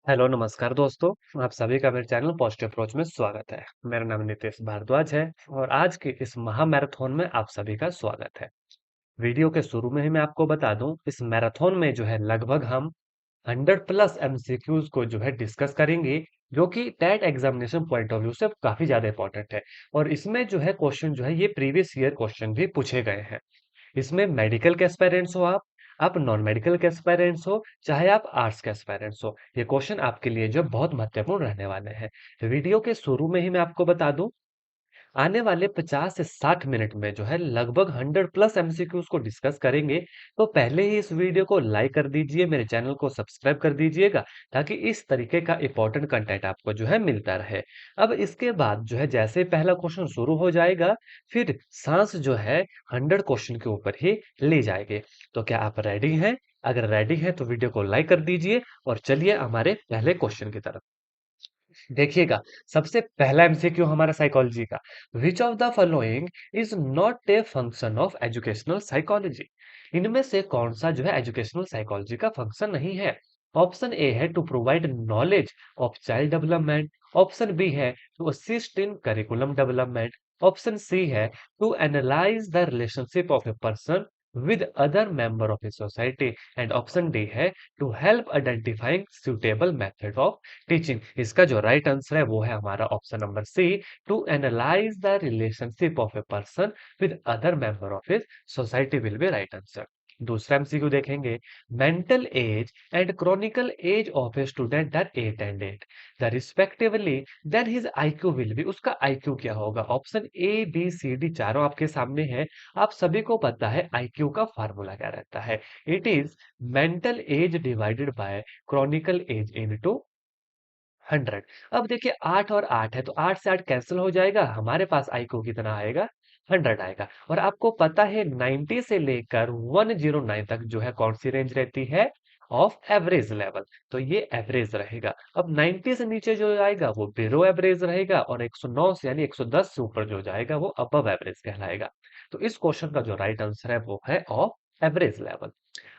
Hello नमस्कार दोस्तों। आप सभी का मेरे चैनल पॉजिटिव अप्रोच में स्वागत है। मेरा नाम नितेश भारद्वाज है और आज के इस महामैराथन में आप सभी का स्वागत है। वीडियो के शुरू में ही मैं आपको बता दूं, इस मैराथन में जो है लगभग हम 100 प्लस एमसीक्यूज को जो है डिस्कस करेंगे, जो कि TET examination point of view से काफी ज्यादा इंपॉर्टेंट है। और इसमें जो है क्वेश्चन जो है ये प्रीवियस ईयर क्वेश्चन भी पूछे गए हैं। इसमें मेडिकल के एस्पायरेंट्स हो आप नॉन मेडिकल के एस्पायरेंट्स हो, चाहे आप आर्ट्स के एस्पायरेंट्स हो, ये क्वेश्चन आपके लिए जो बहुत महत्वपूर्ण रहने वाले हैं। वीडियो के शुरू में ही मैं आपको बता दूं, आने वाले 50 से 60 मिनट में जो है लगभग 100 प्लस एमसीक्यूज को डिस्कस करेंगे। तो पहले ही इस वीडियो को लाइक कर दीजिए, मेरे चैनल को सब्सक्राइब कर दीजिएगा, ताकि इस तरीके का इंपॉर्टेंट कंटेंट आपको जो है मिलता रहे। अब इसके बाद जो है जैसे ही पहला क्वेश्चन शुरू हो जाएगा, फिर सांस जो है 100 क्वेश्चन के ऊपर ही ले जाएंगे। तो क्या आप रेडी हैं? अगर रेडी हैं तो वीडियो को लाइक कर दीजिए और चलिए हमारे पहले क्वेश्चन की तरफ। देखिएगा, सबसे पहला एमसीक्यू हमारा साइकोलॉजी का। विच of the following is not a function of educational psychology? इनमें से कौन सा जो है एजुकेशनल साइकोलॉजी का फंक्शन नहीं है? ऑप्शन ए है to provide knowledge of child development. Option B है to assist in curriculum development. Option C है to analyse the relationship of a person with other member of a society, and option D है to help identifying suitable method of teaching. इसका जो right answer है वो है हमारा option number C, to analyse the relationship of a person with other member of his society will be right answer. दूसरा MCQ देखेंगे। Mental age and chronical age of a student are 8 and 8 the respectively, then his IQ will be. उसका IQ क्या होगा? Option A B C D चारों आपके सामने है। आप सभी को पता है आईक्यू का फार्मूला क्या रहता है। It is mental age divided by chronical age into 100। अब देखिए 8 और 8 है तो 8 से 8 कैंसिल हो जाएगा, हमारे पास आईक्यू कितना आएगा? 100 आएगा। और आपको पता है 90 से लेकर 109 तक जो है कौन सी रेंज रहती है? Of average level. तो ये एवरेज रहेगा। अब 90 से नीचे जो आएगा वो बिलो एवरेज रहेगा, और 109 से यानी 110 से ऊपर जो जाएगा वो अबव एवरेज कहलाएगा। तो इस क्वेश्चन का जो राइट आंसर है वो है ऑफ एवरेज लेवल।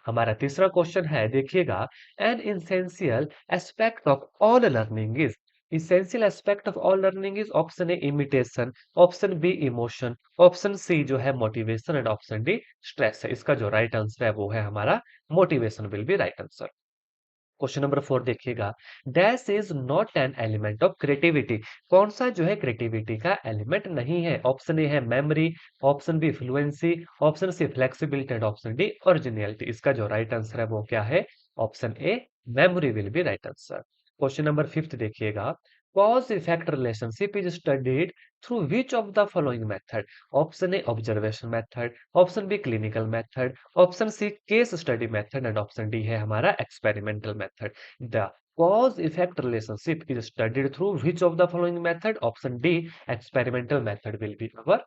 हमारा तीसरा क्वेश्चन है, देखिएगा। An essential aspect of all learning is. Essential aspect of all learning is option A imitation, option B emotion, option C जो है motivation, and option D stress है। इसका जो राइट आंसर है वो है हमारा motivation will be right answer. Question number 4 देखिएगा। Dash is not an element of creativity. कौन सा जो है क्रिएटिविटी का एलिमेंट नहीं है? ऑप्शन ए है memory, option B fluency, option C flexibility, and option D originality. इसका जो राइट आंसर है वो क्या है? Option A memory will be right answer. Question number 5 देखिएगा। Cause effect relationship is studied through which of the following method? Option A observation method, option B clinical method, option C case study method, and option D है हमारा experimental method. The cause effect relationship is studied through which of the following method? Option D, experimental method will be our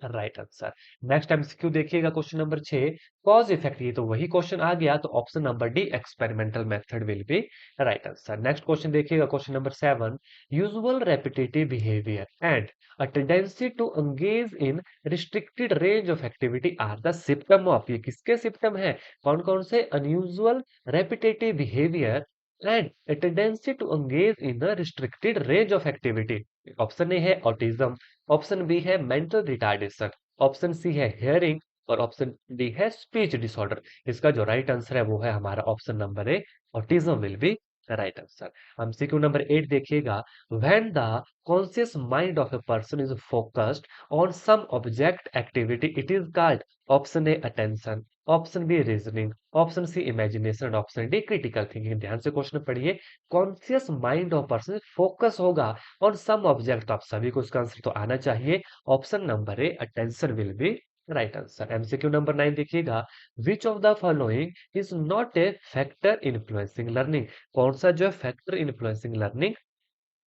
right answer. Next MCQ देखिएगा, question number 6। Cause effect, ये तो वही question आ गया, तो option number D experimental method will be right answer. Next question देखिएगा, question number 7। Usual repetitive behaviour and a tendency to engage in restricted range of activity are the symptom of. ये किसके symptom है? कौन कौन से? Unusual repetitive behaviour and a tendency to engage in a restricted range of activity। Option A है autism, option B है mental retardation, option C है hearing, और ऑप्शन डी है स्पीच डिसऑर्डर। इसका जो राइट आंसर है वो है हमारा option number A, autism will be right answer. MCQ number 8 देखिएगा। When the conscious mind of a person is focused on some object activity it is called. Option A attention, option B reasoning, option C imagination, option D critical thinking. ध्यान से question पढ़िए। Conscious mind of person focus होगा on some object, तो आप सभी को इसका answer तो आना चाहिए। Option number A attention will be right answer. MCQ number 9 देखिएगा। Which of the following is not A factor influencing learning? कौन सा जो है फैक्टर इन्फ्लुएंसिंग लर्निंग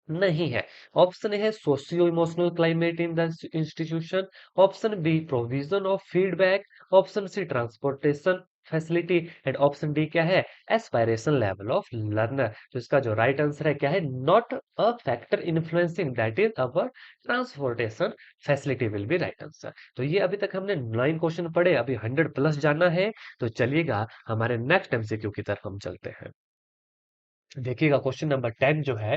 नहीं है? ऑप्शन ए है socio emotional climate in the institution, option B provision of feedback, option C transportation facility, and option D क्या है? Aspiration level of learner. तो इसका जो राइट आंसर है क्या है? Not a factor influencing, that is our transportation facility will be right answer. तो ये अभी तक हमने 9 क्वेश्चन पढ़े, अभी 100 प्लस जाना है। तो चलिएगा हमारे नेक्स्ट एमसीक्यू की तरफ हम चलते हैं। देखिएगा क्वेश्चन नंबर 10 जो है,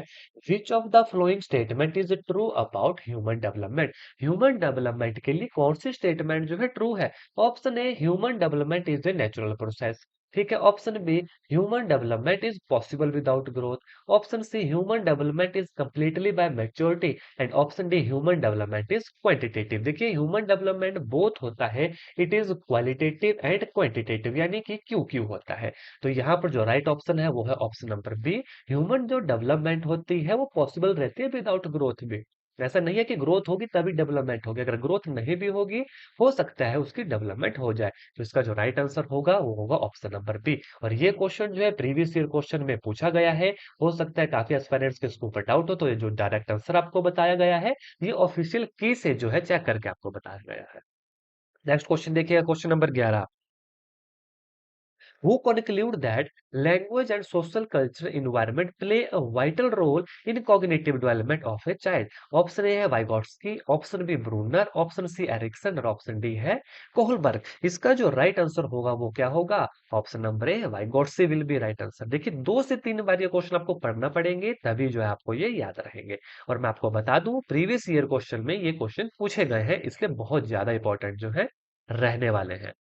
which of the following statement is true about human development. Human development के लिए कौन सी स्टेटमेंट जो है ट्रू है। Option A, human development is a natural process. ठीक है। Option B, human development is possible without growth. Option C, human development is completely by maturity. And option D, human development is quantitative. देखिए human development both होता है, it is qualitative and quantitative, यानी कि Q Q होता है। तो यहाँ पर जो राइट ऑप्शन है वो है ऑप्शन नंबर बी। ह्यूमन जो डेवलपमेंट होती है वो पॉसिबल रहती है विदाउट ग्रोथ भी। ऐसा नहीं है कि ग्रोथ होगी तभी डेवलपमेंट होगी, अगर ग्रोथ नहीं भी होगी हो सकता है उसकी डेवलपमेंट हो जाए। तो इसका जो राइट आंसर होगा वो होगा ऑप्शन नंबर बी। और ये क्वेश्चन जो है प्रीवियस ईयर क्वेश्चन में पूछा गया है। हो सकता है काफी एस्पिरेंट्स के इसके ऊपर डाउट हो, तो ये जो डायरेक्ट आंसर आपको बताया गया है ये ऑफिशियल की से जो है चेक करके आपको बताया गया है। नेक्स्ट क्वेश्चन देखिएगा, question number 11, who conclude that language and social culture environment play a vital role in cognitive development of a child। Option A है Vygotsky, option B Bruner, option C Erikson और option D है Kohlberg. इसका जो right answer होगा वो क्या होगा, option number A Vygotsky will be right answer. देखिए 2 से 3 बार ये क्वेश्चन आपको पढ़ना पड़ेंगे तभी जो है आपको ये याद रहेंगे। और मैं आपको बता दूं प्रीवियस ईयर क्वेश्चन में ये क्वेश्चन पूछे गए हैं, इसलिए बहुत ज्यादा इंपॉर्टेंट जो है रहने वाले हैं।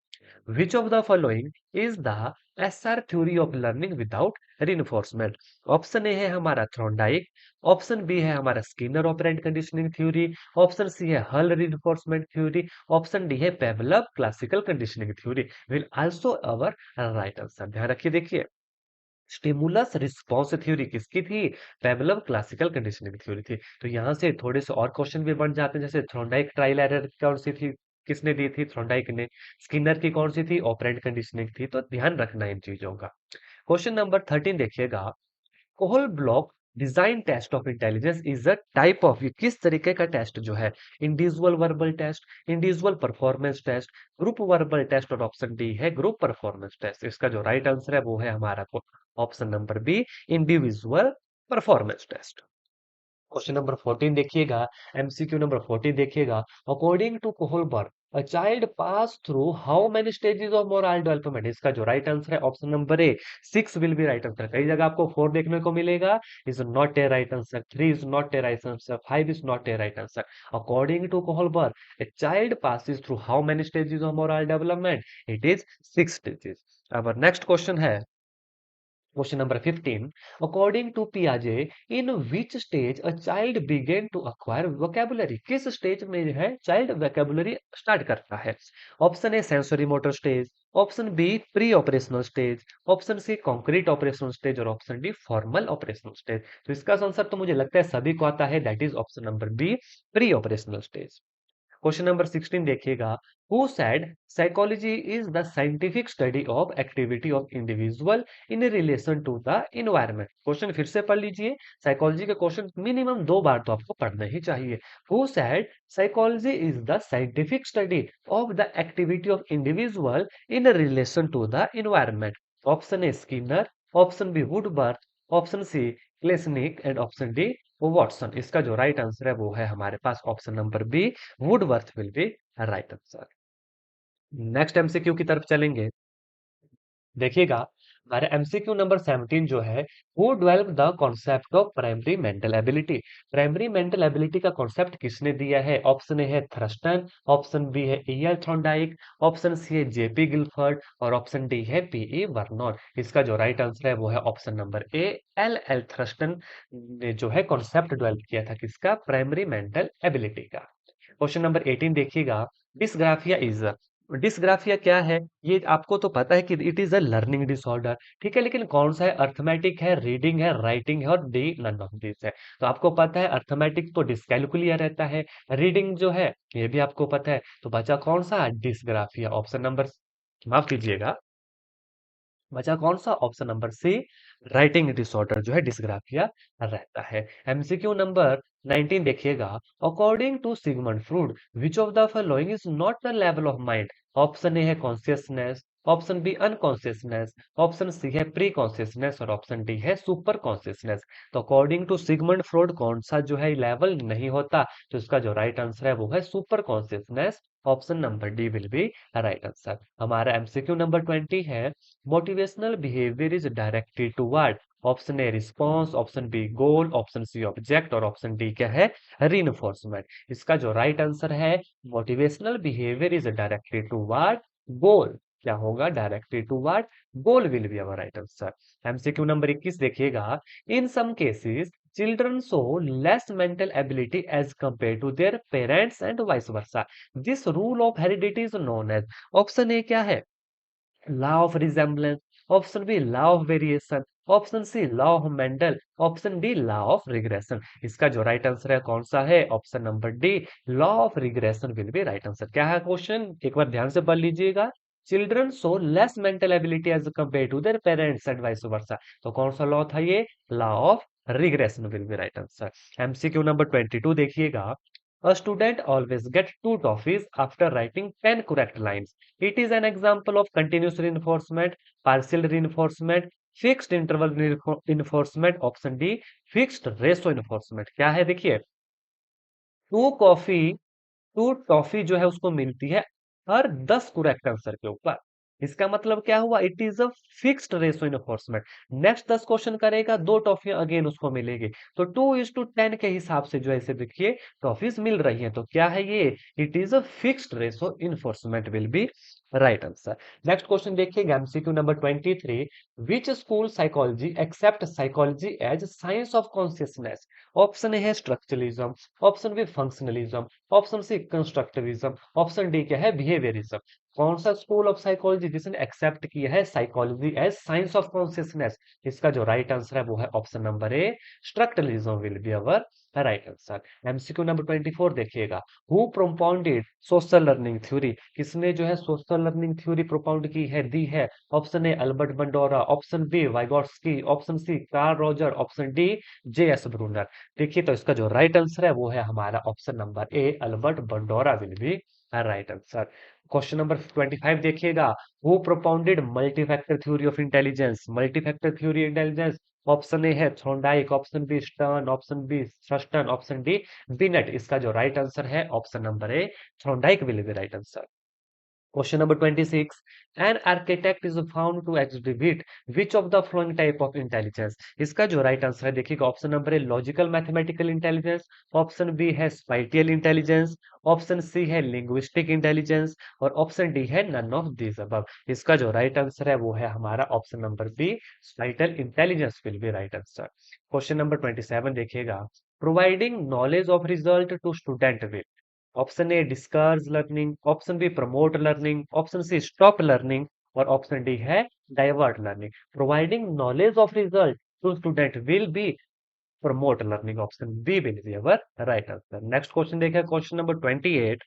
Which of the following is the SR theory of learning without reinforcement? Option A है हमारा थ्रोनडाइक, ऑप्शन बी है हमारा Skinner operant conditioning theory, option C है Hull reinforcement theory, option D है Pavlov classical conditioning theory will also our right answer. ध्यान रखिए, देखिए stimulus response theory किसकी थी, पेवलव क्लासिकल कंडीशनिंग थ्योरी थी। तो यहाँ से थोड़े से और क्वेश्चन भी बन जाते हैं, जैसे थ्रोनडाइक ट्रायल एरर कौन सी थी, किसने दी थी, थ्रोनडाइक ने। स्किनर की कौन सी थी, ऑपरेंट कंडीशनिंग थी। तो ध्यान रखना इन चीजों का। क्वेश्चन नंबर 13 देखिएगा, Kohs block design test of intelligence is a type of, ये किस तरीके का टेस्ट जो है, individual verbal test, individual performance test, group verbal test, और ऑप्शन डी है ग्रुप परफॉर्मेंस टेस्ट। इसका जो राइट आंसर है वो है हमारा option number B, individual performance test. Question number 14 देखिएगा, एमसीक्यू नंबर 14 देखिएगा, according to Kohlberg a child pass through how many stages of moral development. इसका जो राइट आंसर है option number A 6 will be right answer. कई जगह आपको 4 देखने को मिलेगा, is not a right answer, 3 is not a right answer, 5 is not a right answer. According to Kohlberg a child passes through how many stages of moral development, it is 6 stages. अब next question है question number 15, according to पियाजे in which stage a child begin to acquire vocabulary. किस stage में जो है child vocabulary start करता है। Option A sensory motor stage, option B pre operational stage, option C concrete operational stage और option D formal operational stage. तो इसका answer तो मुझे लगता है सभी को आता है, that is option number B, pre operational stage. Question number 16 देखिएगा, who said psychology is the scientific study of activity of individual in relation to the environment. Question फिर से पढ़ लीजिए, साइकोलॉजी के क्वेश्चन मिनिमम 2 बार तो आपको पढ़ना ही चाहिए। Who said psychology is the scientific study of the activity of individual in relation to the environment. Option A Skinner, option B Woodberg, option C Klesnik and option D Watson. इसका जो right answer है वो है हमारे पास option number B, Woodworth will be right answer. Next MCQ की तरफ चलेंगे, देखिएगा हमारे एमसीक्यू नंबर 17 जो है, वो develop the concept of primary mental ability. Primary mental ability का कॉन्सेप्ट किसने दिया है। ऑप्शन ए है थ्रस्टन, ऑप्शन बी है ईएल थॉर्नडाइक, ऑप्शन सी है जेपी गिलफर्ड और ऑप्शन डी है पीई वर्नॉन। इसका जो राइट आंसर है वो है ऑप्शन नंबर ए, एल एल थ्रस्टन ने जो है कॉन्सेप्ट डेवलप किया था किसका, प्राइमरी मेंटल एबिलिटी का। क्वेश्चन नंबर 18 देखिएगा, डिसग्राफिया इज, डिसग्राफिया क्या है, ये आपको तो पता है कि it is a learning disorder. ठीक है, लेकिन कौन सा है, अर्थमेटिक है, रीडिंग है, राइटिंग है और डी नन ऑफ दिस है। तो आपको पता है अर्थमेटिक तो डिसकैलकुलिया रहता है, रीडिंग जो है ये भी आपको पता है, तो बचा कौन सा, डिसग्राफिया। ऑप्शन नंबर, माफ कीजिएगा, बचा कौन सा, option number C, writing disorder जो है डिसग्राफिया रहता है। एमसीक्यू नंबर 19 देखिएगा, according to Sigmund Freud which of the following is not the level of mind. Option A है consciousness, option B unconsciousness, option C है प्री कॉन्शियसनेस और option D है super consciousness. तो according to Sigmund Freud कौन सा जो है level नहीं होता, तो इसका जो राइट आंसर है वो है super consciousness. Option number D will be right answer. हमारा एमसीक्यू नंबर 20 है, motivational behaviour is directed toward, option A response, option B goal, option C object और ऑप्शन डी क्या है, रीइंफोर्समेंट। इसका जो राइट आंसर है, motivational behaviour is directed toward goal. क्या होगा, directed toward goal will be our right answer. MCQ number 21 देखिएगा, in some cases children show less mental ability as compare to their parents and vice versa, this rule of heredity is known as, option A क्या है, law of resemblance, option B law of variation, option C law of Mendel, option D law of regression. इसका जो right answer है कौन सा है, option number D law of regression will be right answer. क्या है क्वेश्चन, एक बार ध्यान से पढ़ लीजिएगा, children show less mental ability as compare to their parents and vice versa, तो कौन सा लॉ था ये, law of regression will be right answer. MCQ number 22 देखिएगा, a student always get two toffees after writing 10 correct lines. It is an example of continuous reinforcement, partial reinforcement, fixed interval reinforcement, option D, fixed ratio reinforcement। क्या है देखिए, to coffee to toffee जो है उसको मिलती है हर 10 correct answer के ऊपर। इसका मतलब क्या हुआ, it is a fixed ratio enforcement. Next 10 question करेगा, दो टॉफियां अगेन उसको मिलेगी, तो 2:10 के हिसाब से जो है इसे देखिए टॉफीज मिल रही हैं, तो क्या है ये, it is a fixed ratio enforcement will be right answer. Next question देखिएगा, MCQ number 23, which school psychology except psychology as science of consciousness, option A है structuralism, option B functionalism, option C constructivism, option D क्या है, behaviourism. कौन सा school of psychology जिसने except किया है psychology as science of consciousness, इसका जो राइट आंसर है वो है option number A, structuralism will be our right answer. MCQ number 24 देखिएगा, who propounded social learning theory, किसने जो है सोशल लर्निंग थ्योरी प्रोपाउंड की है, दी है, option A Albert Bandura, option B Vygotsky, option C Carl Roger, option D J S Bruner. देखिए तो इसका जो राइट आंसर है वो है हमारा option number A, Albert Bandura will be right answer. Question number 25 देखिएगा, who propounded multifactor theory of intelligence, multifactor theory intelligence, option A है Thorndike, option B Stern, option B Thurstone, option D Binet. इसका जो right answer है option number A, Thorndike will be right answer. Question number 26. An architect is found to exhibit which of the following type of intelligence? इसका जो right answer है देखिएगा, option number A logical mathematical intelligence, option B है spatial intelligence, option C है linguistic intelligence और option D है none of this above. इसका जो राइट आंसर है वो है हमारा option number B, spatial intelligence will be right answer. Question number 27 देखिएगा, providing knowledge of result to student will, option A discourage learning, option B promote learning, option C stop learning और option D है divert learning. Providing knowledge of result to student will be promote learning, option B will be our right answer. Next question देखिए, question number 28,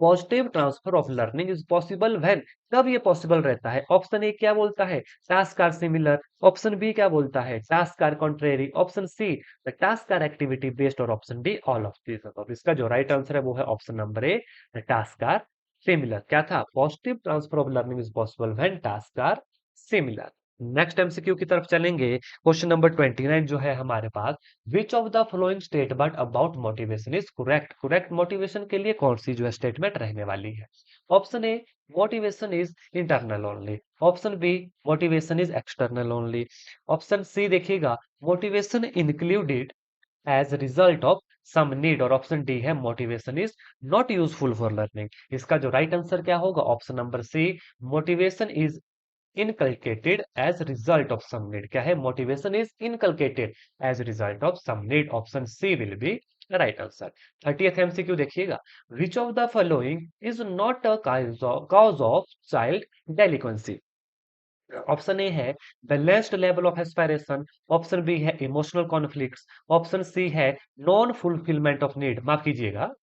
positive transfer of learning is possible when, कब ये possible रहता है, option A क्या बोलता है, task are similar, option B क्या बोलता है, task are contrary, option C the task are activity based और option D all of this above. इसका जो राइट आंसर है वो है option number A, the task are similar. क्या था, positive transfer of learning is possible when task are similar. Next MCQ की तरफ चलेंगे, क्वेश्चन नंबर 29 जो है हमारे पास, which of the following statement about motivation is correct, correct motivation के लिए कौन सी जो है स्टेटमेंट रहने वाली है। Option A motivation is internal only, option B motivation is external only, option C देखिएगा motivation included as result of some need और ऑप्शन डी है motivation is not useful for learning. इसका जो राइट आंसर क्या होगा, option number C, motivation is inculcated as result of some need। क्या है, motivation is inculcated as result of some need, option C will be right answer। 30th MCQ देखिएगा, which of the following is not a cause of child delinquency। Option A है balanced level of aspiration, option B है emotional conflicts, option C है non fulfilment of need, माफ कीजिएगा,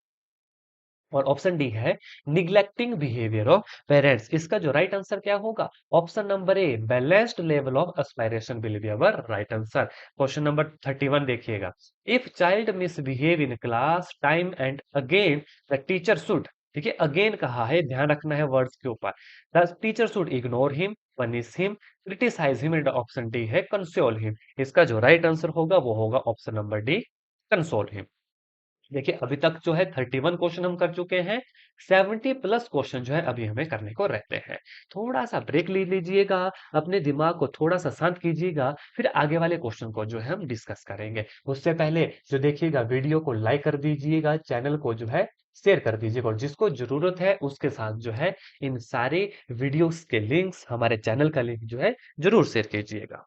और option D है neglecting behaviour of parents. इसका जो right answer क्या होगा, option number A balanced level of aspiration will be our right answer. Question number 31 देखिएगा, if child misbehave in class time and again the teacher should, देखिए again कहा है, ध्यान रखना है वर्ड्स के ऊपर। The teacher should ignore him, punish him, criticise him, and option D है कंसोल हिम। इसका जो राइट आंसर होगा वो होगा option number D, console him. देखिए अभी तक जो है 31 क्वेश्चन हम कर चुके हैं। 70 प्लस क्वेश्चन जो है अभी हमें करने को रहते हैं। थोड़ा सा ब्रेक ले लीजिएगा, अपने दिमाग को थोड़ा सा शांत कीजिएगा, फिर आगे वाले क्वेश्चन को जो है हम डिस्कस करेंगे। उससे पहले जो देखिएगा वीडियो को लाइक कर दीजिएगा, चैनल को जो है शेयर कर दीजिएगा, और जिसको जरूरत है उसके साथ जो है इन सारे वीडियोस के लिंक्स, हमारे चैनल का लिंक जो है जरूर शेयर कीजिएगा।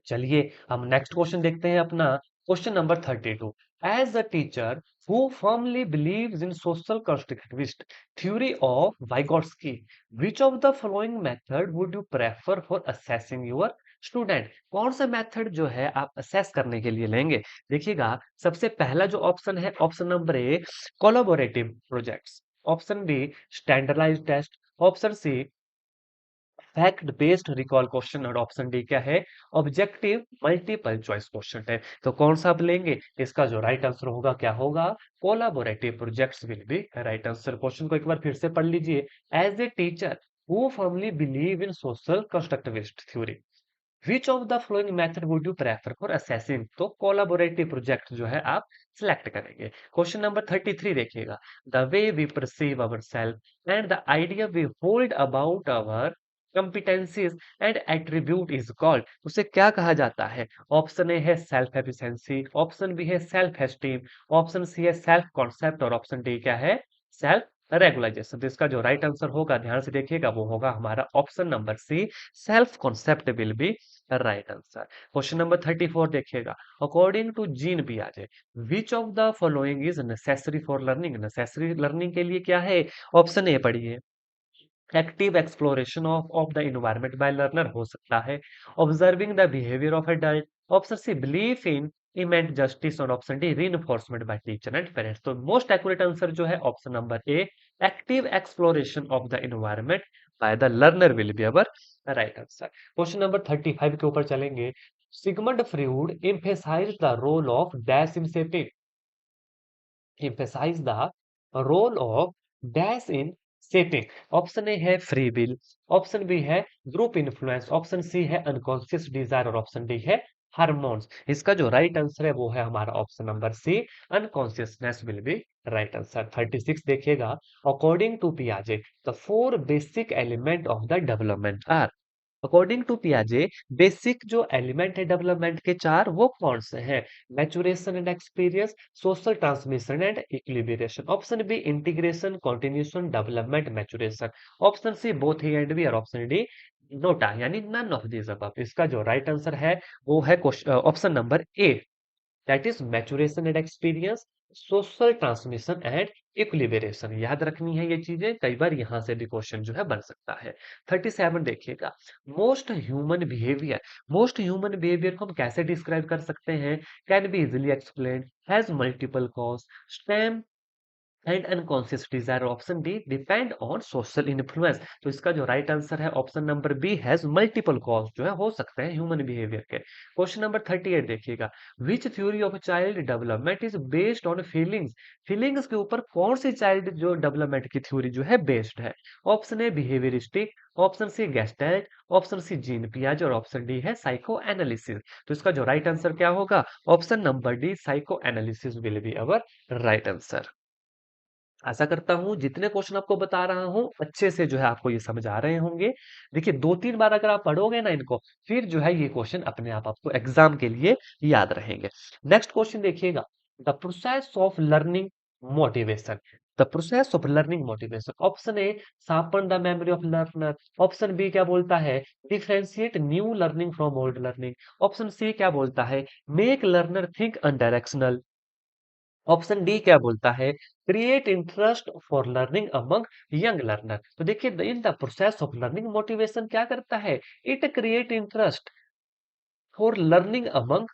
चलिए हम नेक्स्ट क्वेश्चन देखते हैं अपना। Question number 32। As a teacher who firmly believes in social constructivist theory of Vygotsky, which of the following method would you prefer for assessing your student? कौन सा मेथड जो है आप असेस करने के लिए लेंगे? देखिएगा सबसे पहला जो ऑप्शन है, option number A collaborative projects, option B standardised test, option C fact based recall question, और ऑप्शन डी क्या है, ऑब्जेक्टिव मल्टीपल चॉइस क्वेश्चन है। तो कौन सा आप लेंगे? इसका जो राइट आंसर होगा क्या होगा? Collaborative projects will be right answer. Question को एक बार फिर से पढ़ लीजिए। As a teacher who firmly believe in social constructivist theory, which of the following method would you prefer for assessing? तो कोलाबोरेटिव प्रोजेक्ट जो है आप सिलेक्ट करेंगे। क्वेश्चन नंबर 33 देखिएगा। The way we perceive our self and the idea we hold about our competencies and attribute is called, उसे क्या कहा जाता है? ऑप्शन ए है सेल्फ एफिशिएंसी, ऑप्शन बी है सेल्फ एस्टीम, ऑप्शन सी है सेल्फ कॉन्सेप्ट, और ऑप्शन डी क्या है, सेल्फ रेगुलाइजेशन। तो इसका जो राइट आंसर होगा, ध्यान से देखिएगा, वो होगा हमारा option number C, self concept will be right answer. Question number 34 देखिएगा। अकॉर्डिंग टू जीन पियाजे, which of the following is necessary for learning? Necessary learning के लिए क्या है? ऑप्शन ए पढ़िए, active exploration of the environment by learner हो सकता है, observing the behaviour of adult, option C belief in immanent justice, और option D reinforcement by teacher and parents. तो मोस्ट एक्यूरेट आंसर जो है option number A, active exploration of the environment by the learner will be our right answer. Question number 35 के ऊपर चलेंगे। Sigmund Freud emphasised the role of dash in shaping, emphasize the role of dash in shaping। Option A है free will, option B है group influence, option C है unconscious desire, और option D है hormones. इसका जो right answer है वो है हमारा option number C, unconsciousness will be right answer. 36 देखिएगा। अकॉर्डिंग टू पियाजे the four basic element of the development are, according to पियाजे बेसिक जो एलिमेंट है डेवलपमेंट के चार, वो कौन से हैं? Maturation and experience, social transmission and equilibration, option B integration, continuation, development, maturation, option C both A and B, और ऑप्शन डी नोटा यानी नन ऑफ दिस अबव। इसका जो राइट आंसर है वो है option number A, that is maturation and experience, social transmission and equilibration. याद रखनी है ये चीजें, कई बार यहां से भी क्वेश्चन जो है बन सकता है। 37 देखिएगा। मोस्ट ह्यूमन बिहेवियर को हम कैसे डिस्क्राइब कर सकते हैं? Can be easily explain, has multiple cause, stem and unconscious desire, option D depend on social influence. तो इसका जो राइट आंसर है option number B, has multiple cause जो है हो सकते हैं ह्यूमन बिहेवियर के। क्वेश्चन नंबर 38 देखिएगा। Which theory of child development is based on feelings, feelings के ऊपर कौन सी चाइल्ड जो डेवलपमेंट की थ्योरी जो है बेस्ड है? ऑप्शन ए behaviouristic, option C gestalt, option C Jean पियाजे, और ऑप्शन डी है साइको एनालिसिस। तो इसका जो राइट आंसर क्या होगा? Option number D, psycho analysis will be our right answer. आशा करता हूँ जितने क्वेश्चन आपको बता रहा हूँ अच्छे से जो है आपको ये समझ आ रहे होंगे। देखिए 2-3 बार अगर आप पढ़ोगे ना इनको, फिर जो है ये क्वेश्चन अपने आप आपको एग्जाम के लिए याद रहेंगे। नेक्स्ट क्वेश्चन देखिएगा। The process of learning motivation, the process of learning motivation, option A sharpen the memory of learner, option B क्या बोलता है, differentiate new learning from old learning, option C क्या बोलता है, make learner think unidirectional, option D क्या बोलता है, create interest for learning among young learner. तो देखिए in the process of learning motivation क्या करता है, it create interest for learning among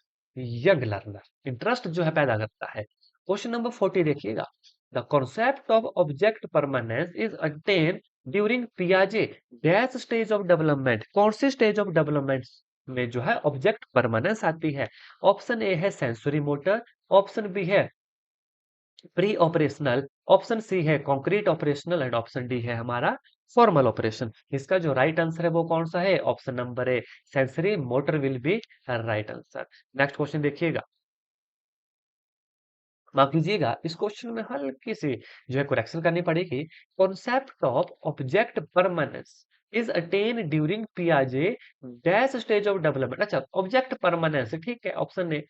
young learner, interest जो है पैदा करता है। क्वेश्चन नंबर 40 देखिएगा। The concept of object permanence is attain during पियाजे डैश स्टेज ऑफ डेवलपमेंट, कौन सी स्टेज ऑफ डेवलपमेंट में जो है ऑब्जेक्ट परमानेंस आती है? ऑप्शन ए है सेंसरी मोटर, ऑप्शन बी है प्री ऑपरेशनल, ऑप्शन सी है concrete operational and option D है हमारा फॉर्मल ऑपरेशन। इसका जो राइट आंसर है वो कौन सा है? Option number A, sensory motor will be right answer. Next question देखिएगा, माफ कीजिएगा, इस क्वेश्चन में हल्की सी जो है करेक्शन करनी पड़ेगी। Concept of object permanence is attain during पियाजे डैश स्टेज ऑफ डेवलपमेंट। अच्छा, ऑब्जेक्ट परमानेंस, ठीक है, ऑप्शन ए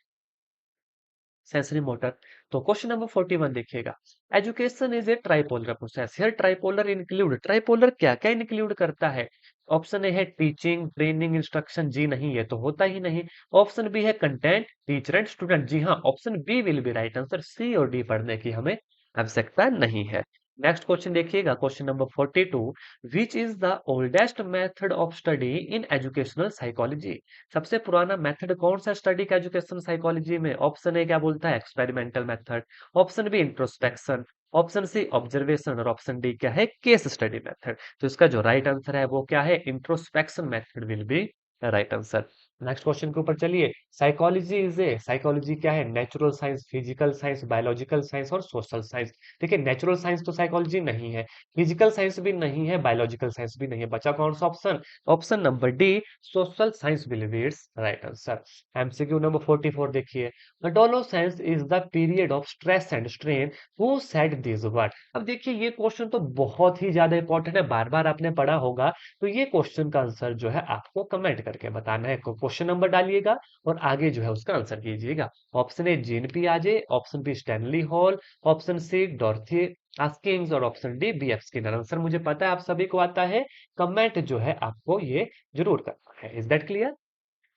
सेंसरी मोटर। तो क्वेश्चन नंबर 41 देखिएगा, education is a tripolar process. Here tripolar include, tripolar क्या क्या इंक्लूड करता है? ऑप्शन ए है टीचिंग, ट्रेनिंग, इंस्ट्रक्शन, जी नहीं, ये तो होता ही नहीं। ऑप्शन बी है कंटेंट, टीचर एंड स्टूडेंट, जी हाँ, option B will be right answer. C और डी पढ़ने की हमें आवश्यकता नहीं है। नेक्स्ट क्वेश्चन देखिएगा, question number 42, which is the oldest method of study in educational psychology. सबसे पुराना मेथड कौन सा स्टडी का एजुकेशन साइकोलॉजी में? ऑप्शन ए क्या बोलता है? Experimental method, option B introspection, option C observation और ऑप्शन डी क्या है? Case study method. तो इसका जो राइट आंसर है वो क्या है? Introspection method will be right answer. Next question के ऊपर चलिए, साइकोलॉजी इज ए, साइकोलॉजी क्या है? Natural science, physical science, biological science और सोशल साइंस। देखिए, नेचुरल साइंस तो साइकोलॉजी नहीं है, फिजिकल साइंस भी नहीं है, बायोलॉजिकल साइंस भी नहीं है, बचा कौन सा option? Option number D, social science will be its right answer. MCQ number 44 देखिए, adolescence is the period of stress and strain, who said this word. अब देखिए, ये क्वेश्चन तो बहुत ही ज्यादा इंपॉर्टेंट है, बार बार आपने पढ़ा होगा। तो ये क्वेश्चन का आंसर जो है आपको कमेंट करके बताना है, क्वेश्चन नंबर डालिएगा और आगे जो है उसका आंसर कीजिएगा। ऑप्शन ए जीन पियाजे, option B Stanley Hall, option C Dorothy Askings और option D B F Skinner. Answer मुझे पता है आप सभी को आता है, कमेंट जो है आपको ये जरूर करना है। Is that clear?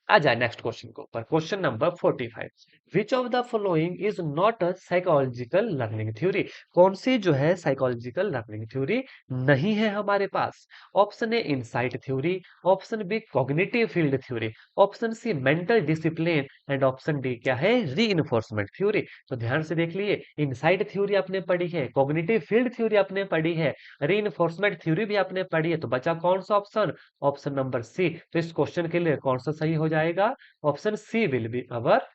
आ जाए नेक्स्ट क्वेश्चन के ऊपर, question number 45, which of the following is not a psychological learning theory. कौन सी जो है साइकोलॉजिकल लर्निंग थ्योरी नहीं है हमारे पास? Option A insight theory, option B cognitive field theory, option C mental discipline and option D क्या है? री थ्योरी। तो ध्यान से देख लिए, इनसाइट थ्योरी आपने पढ़ी है, कॉग्निटिव फील्ड थ्योरी आपने पढ़ी है, री थ्योरी भी आपने पढ़ी है, तो बचा कौन सा ऑप्शन? ऑप्शन नंबर सी। तो इस क्वेश्चन के लिए कौन सा सही हो जाएगा? Option C will be our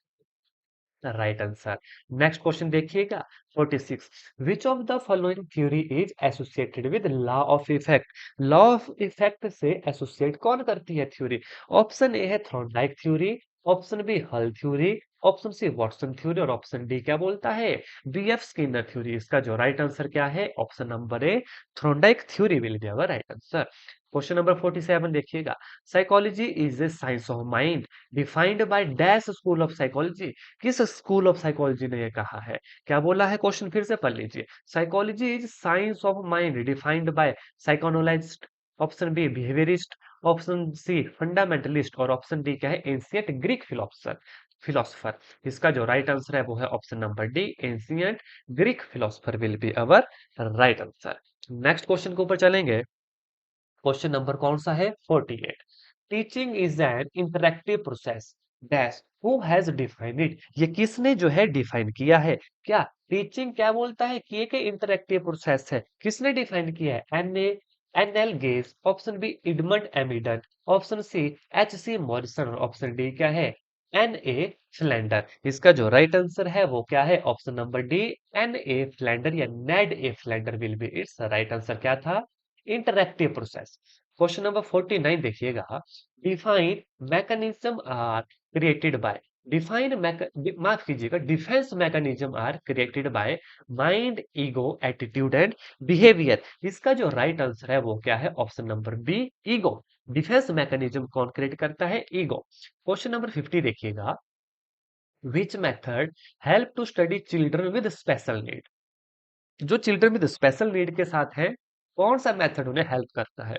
right answer. Next question देखिएगा, 46, which of the following theory is associated with law of effect. Law of effect से एसोसिएट कौन करती है थ्योरी? ऑप्शन ए है Thorndike theory, option B Hull theory, option C Watson theory और option D क्या बोलता है? BF Skinner theory. इसका जो राइट आंसर क्या है? Option number A, Thorndike theory will be our right answer. Question number 47 देखिएगा, psychology is a science of mind defined by dash school of psychology. किस school of psychology ने ये कहा है? क्या बोला है? क्वेश्चन फिर से पढ़ लीजिए, psychology is science of mind defined by psychoanalyst, option B behaviourist, option C fundamentalist और ऑप्शन डी क्या है? Ancient Greek philosopher. इसका जो राइट आंसर है वो है option number D, ancient Greek philosopher will be our right answer. Next question के ऊपर चलेंगे, क्वेश्चन नंबर कौन सा है? 48, teaching is an interactive process dash, who has defined it. ये किसने जो है डिफाइन किया है? क्या टीचिंग क्या बोलता है कि एक इंटरेक्टिव प्रोसेस है? किसने डिफाइन किया है? N L Gage, option B Edmund Amidon, option C H C Morrison और ऑप्शन डी क्या है? N A Flander. इसका जो राइट आंसर है वो क्या है? Option number D, N A Flander या Ned A Flander will be its right answer. क्या था? Interactive process. क्वेश्चन नंबर 49 देखिएगा, define mechanism are created by, माफ कीजिएगा, defence mechanism are created by mind, ego, attitude and behaviour. इसका जो right answer है वो क्या है? Option number B, ego. Defence mechanism कौन क्रिएट करता है? ईगो। क्वेश्चन नंबर 50 देखिएगा, which method help to study children with special need. जो चिल्ड्रन विद स्पेशल नीड के साथ है, कौन सा मेथड उन्हें हेल्प करता है?